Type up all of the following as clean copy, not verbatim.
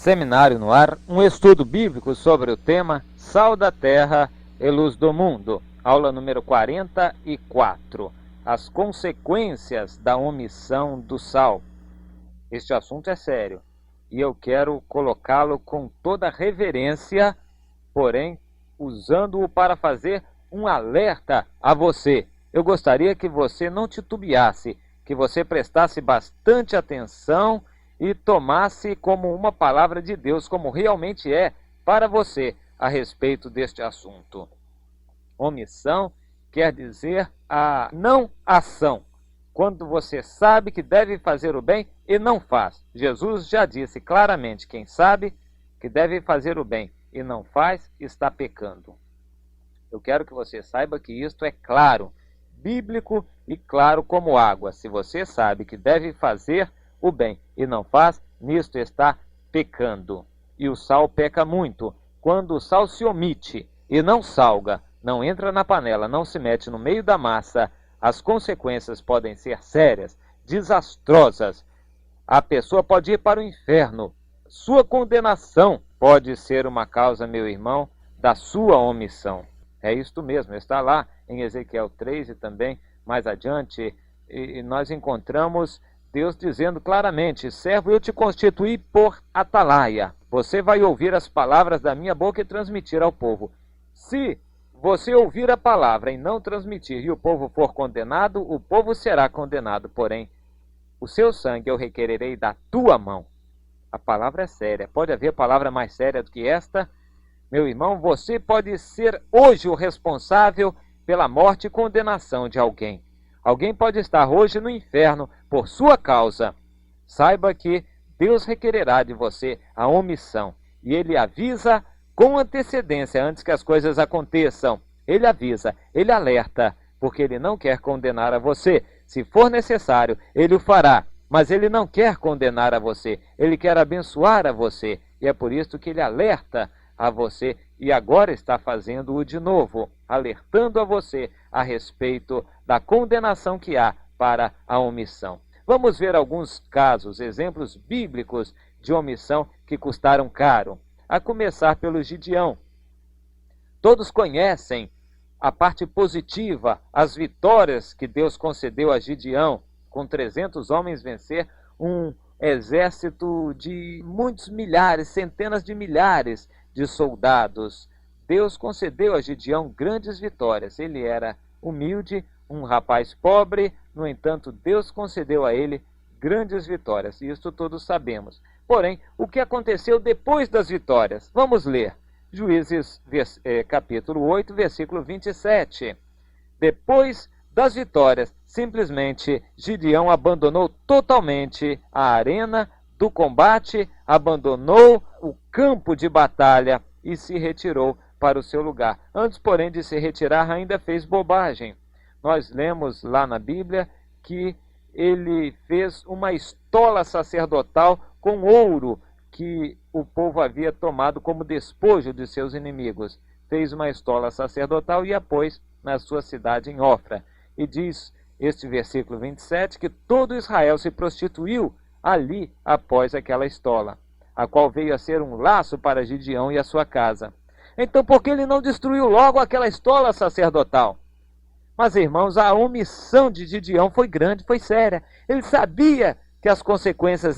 Seminário no Ar, um estudo bíblico sobre o tema Sal da Terra e Luz do Mundo. Aula número 44. As consequências da omissão do sal. Este assunto é sério e eu quero colocá-lo com toda reverência, porém usando-o para fazer um alerta a você. Eu gostaria que você não titubeasse, que você prestasse bastante atenção e tomasse como uma palavra de Deus, como realmente é para você a respeito deste assunto. Omissão quer dizer a não ação, quando você sabe que deve fazer o bem e não faz. Jesus já disse claramente, quem sabe que deve fazer o bem e não faz, está pecando. Eu quero que você saiba que isto é claro, bíblico e claro como água. Se você sabe que deve fazer o bem e não faz, nisto está pecando. E o sal peca muito. Quando o sal se omite e não salga, não entra na panela, não se mete no meio da massa, as consequências podem ser sérias, desastrosas. A pessoa pode ir para o inferno. Sua condenação pode ser uma causa, meu irmão, da sua omissão. É isto mesmo, está lá em Ezequiel 3 e também mais adiante, e nós encontramos Deus dizendo claramente: servo, eu te constituí por atalaia. Você vai ouvir as palavras da minha boca e transmitir ao povo. Se você ouvir a palavra e não transmitir, e o povo for condenado, o povo será condenado. Porém, o seu sangue eu requererei da tua mão. A palavra é séria. Pode haver palavra mais séria do que esta? Meu irmão, você pode ser hoje o responsável pela morte e condenação de alguém. Alguém pode estar hoje no inferno por sua causa. Saiba que Deus requererá de você a omissão. E Ele avisa com antecedência antes que as coisas aconteçam. Ele avisa, Ele alerta, porque Ele não quer condenar a você. Se for necessário, Ele o fará. Mas Ele não quer condenar a você. Ele quer abençoar a você. E é por isso que Ele alerta a você e agora está fazendo-o de novo, alertando a você a respeito da condenação que há para a omissão. Vamos ver alguns casos, exemplos bíblicos de omissão que custaram caro. A começar pelo Gideão. Todos conhecem a parte positiva, as vitórias que Deus concedeu a Gideão, com 300 homens vencer um exército de muitos milhares, centenas de milhares de soldados. Deus concedeu a Gideão grandes vitórias. Ele era humilde, um rapaz pobre, no entanto, Deus concedeu a ele grandes vitórias, e isso todos sabemos. Porém, o que aconteceu depois das vitórias? Vamos ler. Juízes, capítulo 8, versículo 27. Depois das vitórias, simplesmente Gideão abandonou totalmente a arena do combate, abandonou o campo de batalha e se retirou para o seu lugar. Antes, porém, de se retirar, ainda fez bobagem. Nós lemos lá na Bíblia que ele fez uma estola sacerdotal com ouro que o povo havia tomado como despojo de seus inimigos. Fez uma estola sacerdotal e a pôs na sua cidade em Ofra. E diz este versículo 27 que todo Israel se prostituiu ali após aquela estola, a qual veio a ser um laço para Gideão e a sua casa. Então, por que ele não destruiu logo aquela estola sacerdotal? Mas, irmãos, a omissão de Gideão foi grande, foi séria. Ele sabia que as consequências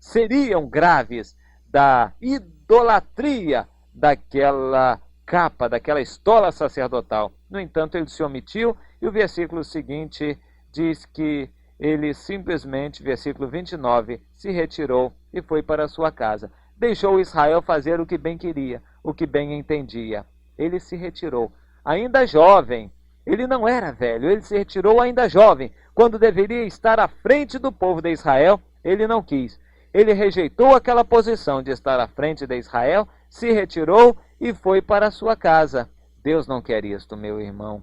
seriam graves da idolatria daquela capa, daquela estola sacerdotal. No entanto, ele se omitiu, e o versículo seguinte diz que ele simplesmente, versículo 29, se retirou e foi para a sua casa. Deixou Israel fazer o que bem queria, o que bem entendia. Ele se retirou, ainda jovem. Ele não era velho, ele se retirou ainda jovem. Quando deveria estar à frente do povo de Israel, ele não quis. Ele rejeitou aquela posição de estar à frente de Israel, se retirou e foi para a sua casa. Deus não quer isto, meu irmão.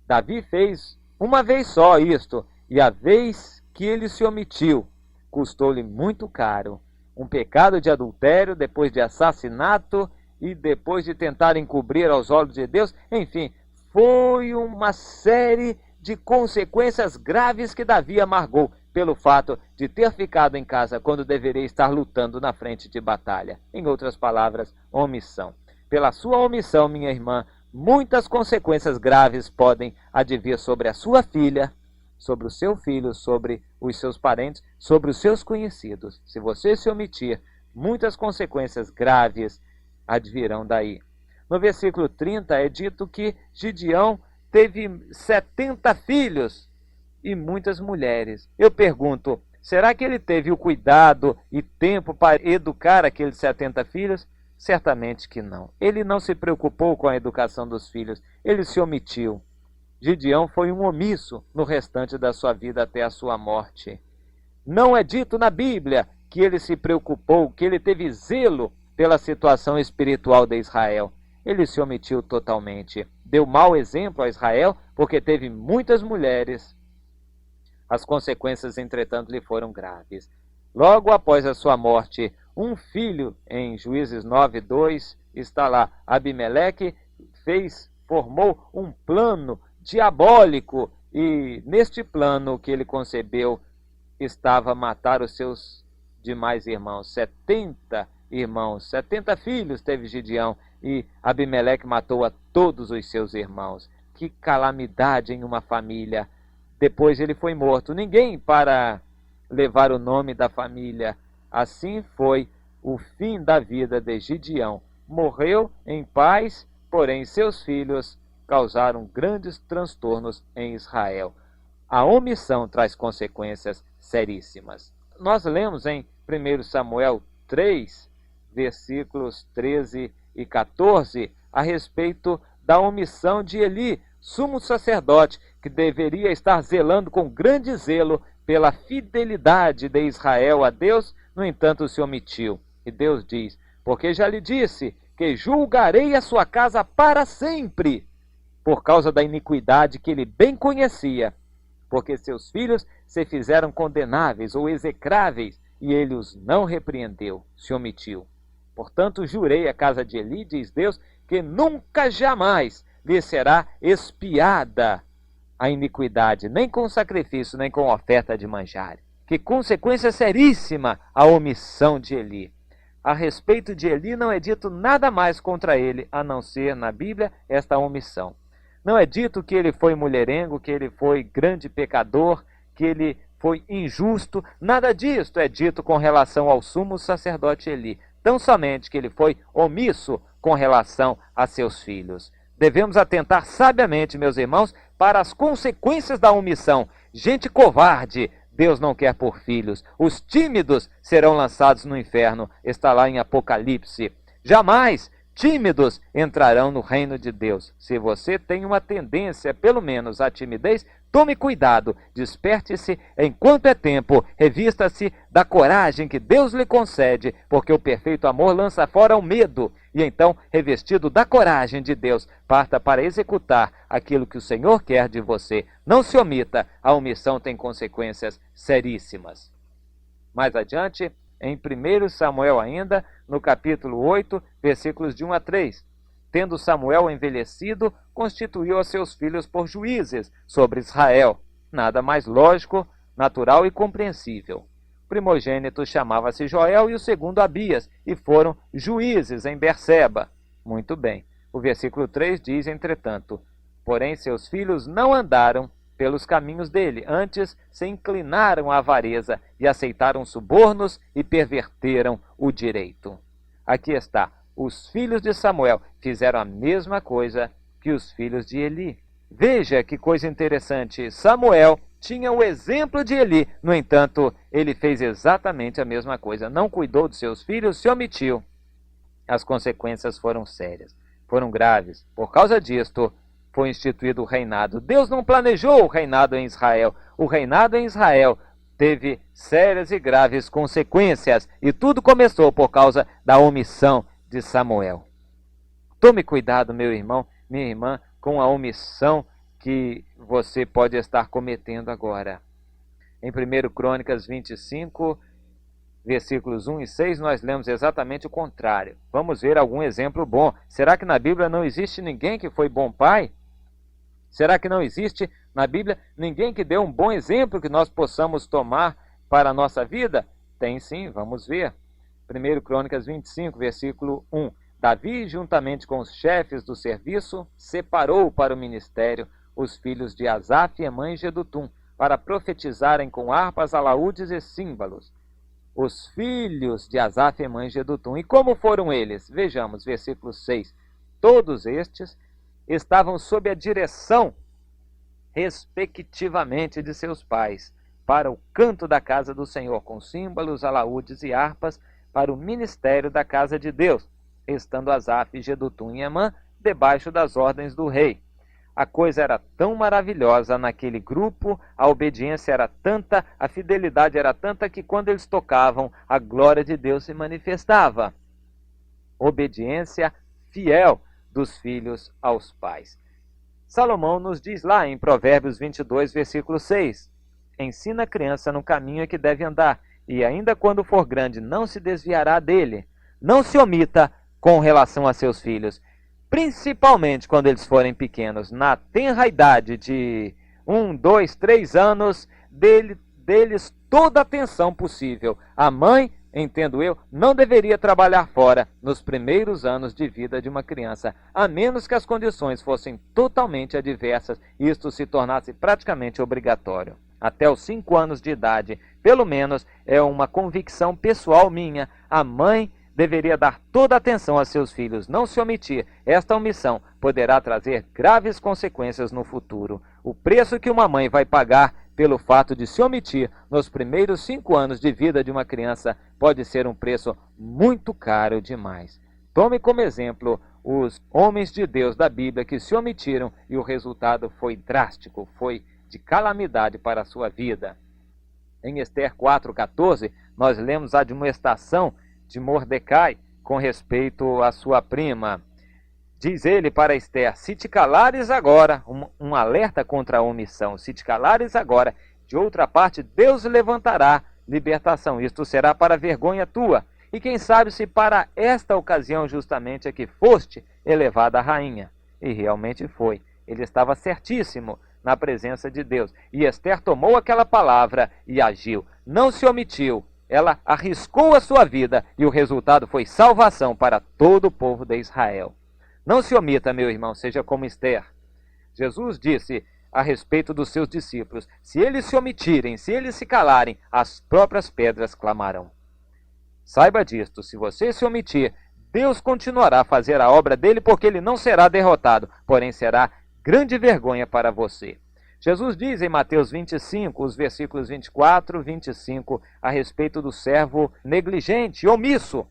Davi fez uma vez só isto, e a vez que ele se omitiu, custou-lhe muito caro. Um pecado de adultério, depois de assassinato e depois de tentar encobrir aos olhos de Deus. Enfim, foi uma série de consequências graves que Davi amargou. pelo fato de ter ficado em casa quando deveria estar lutando na frente de batalha. Em outras palavras, omissão. Pela sua omissão, minha irmã, muitas consequências graves podem advir sobre a sua filha, sobre o seu filho, sobre os seus parentes, sobre os seus conhecidos. Se você se omitir, muitas consequências graves advirão daí. No versículo 30 é dito que Gideão teve 70 filhos e muitas mulheres. Eu pergunto, será que ele teve o cuidado e tempo para educar aqueles 70 filhos? Certamente que não. Ele não se preocupou com a educação dos filhos, ele se omitiu. Gideão foi um omisso no restante da sua vida até a sua morte. Não é dito na Bíblia que ele se preocupou, que ele teve zelo pela situação espiritual de Israel. Ele se omitiu totalmente. Deu mau exemplo a Israel porque teve muitas mulheres. As consequências, entretanto, lhe foram graves. Logo após a sua morte, um filho, em Juízes 9:2, está lá, Abimeleque formou um plano diabólico, e neste plano que ele concebeu estava matar os seus demais irmãos. 70 irmãos, 70 filhos teve Gideão, e Abimeleque matou a todos os seus irmãos. Que calamidade em uma família! Depois ele foi morto. Ninguém para levar o nome da família. Assim foi o fim da vida de Gideão. Morreu em paz, porém seus filhos causaram grandes transtornos em Israel. A omissão traz consequências seríssimas. Nós lemos em 1 Samuel 3, versículos 13 e 14, a respeito da omissão de Eli, sumo sacerdote, que deveria estar zelando com grande zelo pela fidelidade de Israel a Deus, no entanto se omitiu. E Deus diz, porque já lhe disse que julgarei a sua casa para sempre, por causa da iniquidade que ele bem conhecia, porque seus filhos se fizeram condenáveis ou execráveis, e ele os não repreendeu, se omitiu. Portanto, jurei a casa de Eli, diz Deus, que nunca jamais lhe será expiada a iniquidade, nem com sacrifício, nem com oferta de manjar. Que consequência seríssima a omissão de Eli. A respeito de Eli não é dito nada mais contra ele, a não ser na Bíblia esta omissão. Não é dito que ele foi mulherengo, que ele foi grande pecador, que ele foi injusto. Nada disto é dito com relação ao sumo sacerdote Eli. Tão somente que ele foi omisso com relação a seus filhos. Devemos atentar sabiamente, meus irmãos, para as consequências da omissão. Gente covarde, Deus não quer por filhos. Os tímidos serão lançados no inferno. Está lá em Apocalipse. Jamais tímidos entrarão no reino de Deus. Se você tem uma tendência, pelo menos, à timidez, tome cuidado, desperte-se enquanto é tempo, revista-se da coragem que Deus lhe concede, porque o perfeito amor lança fora o medo. E então, revestido da coragem de Deus, parta para executar aquilo que o Senhor quer de você. Não se omita, a omissão tem consequências seríssimas. Mais adiante, em 1 Samuel ainda, no capítulo 8, versículos de 1 a 3. Tendo Samuel envelhecido, constituiu a seus filhos por juízes sobre Israel. Nada mais lógico, natural e compreensível. O primogênito chamava-se Joel e o segundo Abias, e foram juízes em Berseba. Muito bem. O versículo 3 diz, entretanto, porém seus filhos não andaram pelos caminhos dele, antes se inclinaram à avareza e aceitaram subornos e perverteram o direito. Aqui está, os filhos de Samuel fizeram a mesma coisa que os filhos de Eli. Veja que coisa interessante, Samuel tinha o exemplo de Eli, no entanto, ele fez exatamente a mesma coisa, não cuidou de seus filhos, se omitiu. As consequências foram sérias, foram graves. Por causa disto, foi instituído o reinado. Deus não planejou o reinado em Israel. O reinado em Israel teve sérias e graves consequências. E tudo começou por causa da omissão de Samuel. Tome cuidado, meu irmão, minha irmã, com a omissão que você pode estar cometendo agora. Em 1 Crônicas 25, versículos 1 e 6, nós lemos exatamente o contrário. Vamos ver algum exemplo bom. Será que na Bíblia não existe ninguém que foi bom pai? Será que não existe na Bíblia ninguém que dê um bom exemplo que nós possamos tomar para a nossa vida? Tem sim, vamos ver. 1 Crônicas 25, versículo 1. Davi, juntamente com os chefes do serviço, separou para o ministério os filhos de Asaf e Emã e Jedutum, para profetizarem com harpas, alaúdes e símbolos. Os filhos de Asaf, Emã e Jedutum. E como foram eles? Vejamos, versículo 6. Todos estes estavam sob a direção, respectivamente, de seus pais, para o canto da casa do Senhor, com símbolos, alaúdes e harpas, para o ministério da casa de Deus, estando Asaf, Jedutum e Emã debaixo das ordens do rei. A coisa era tão maravilhosa naquele grupo, a obediência era tanta, a fidelidade era tanta, que quando eles tocavam, a glória de Deus se manifestava. Obediência fiel dos filhos aos pais. Salomão nos diz lá em Provérbios 22, versículo 6, ensina a criança no caminho em que deve andar, e ainda quando for grande não se desviará dele. Não se omita com relação a seus filhos, principalmente quando eles forem pequenos, na tenra idade de 1, 2, 3 anos, deles toda a atenção possível. A mãe, entendo eu, não deveria trabalhar fora nos primeiros anos de vida de uma criança, a menos que as condições fossem totalmente adversas e isto se tornasse praticamente obrigatório. Até os 5 anos de idade, pelo menos, é uma convicção pessoal minha, a mãe deveria dar toda a atenção a seus filhos, não se omitir. Esta omissão poderá trazer graves consequências no futuro. O preço que uma mãe vai pagar pelo fato de se omitir nos primeiros 5 anos de vida de uma criança pode ser um preço muito caro demais. Tome como exemplo os homens de Deus da Bíblia que se omitiram e o resultado foi drástico, foi de calamidade para a sua vida. Em Esther 4,14, nós lemos a admoestação de Mordecai com respeito à sua prima. Diz ele para Esther, se te calares agora, um alerta contra a omissão, se te calares agora, de outra parte Deus levantará libertação, isto será para vergonha tua, e quem sabe se para esta ocasião justamente é que foste elevada a rainha. E realmente foi, ele estava certíssimo na presença de Deus, e Esther tomou aquela palavra e agiu, não se omitiu. Ela arriscou a sua vida e o resultado foi salvação para todo o povo de Israel. Não se omita, meu irmão, seja como Esther. Jesus disse a respeito dos seus discípulos, se eles se omitirem, se eles se calarem, as próprias pedras clamarão. Saiba disto, se você se omitir, Deus continuará a fazer a obra dele porque ele não será derrotado, porém será grande vergonha para você. Jesus diz em Mateus 25, os versículos 24 e 25, a respeito do servo negligente, omisso.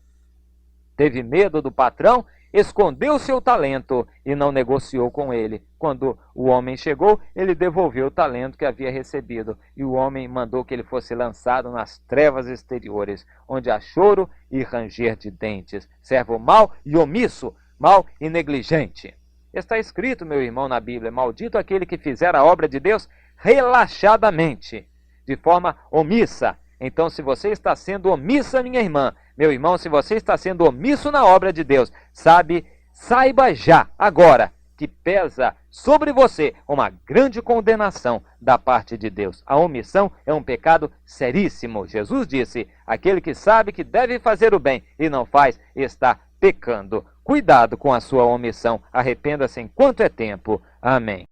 Teve medo do patrão, escondeu seu talento e não negociou com ele. Quando o homem chegou, ele devolveu o talento que havia recebido, e o homem mandou que ele fosse lançado nas trevas exteriores, onde há choro e ranger de dentes. Servo mau e omisso, mau e negligente. Está escrito, meu irmão, na Bíblia, maldito aquele que fizer a obra de Deus relaxadamente, de forma omissa. Então, se você está sendo omissa, minha irmã, meu irmão, se você está sendo omisso na obra de Deus, saiba já, agora, que pesa sobre você uma grande condenação da parte de Deus. A omissão é um pecado seríssimo. Jesus disse, aquele que sabe que deve fazer o bem e não faz, está pecando. Cuidado com a sua omissão. Arrependa-se enquanto é tempo. Amém.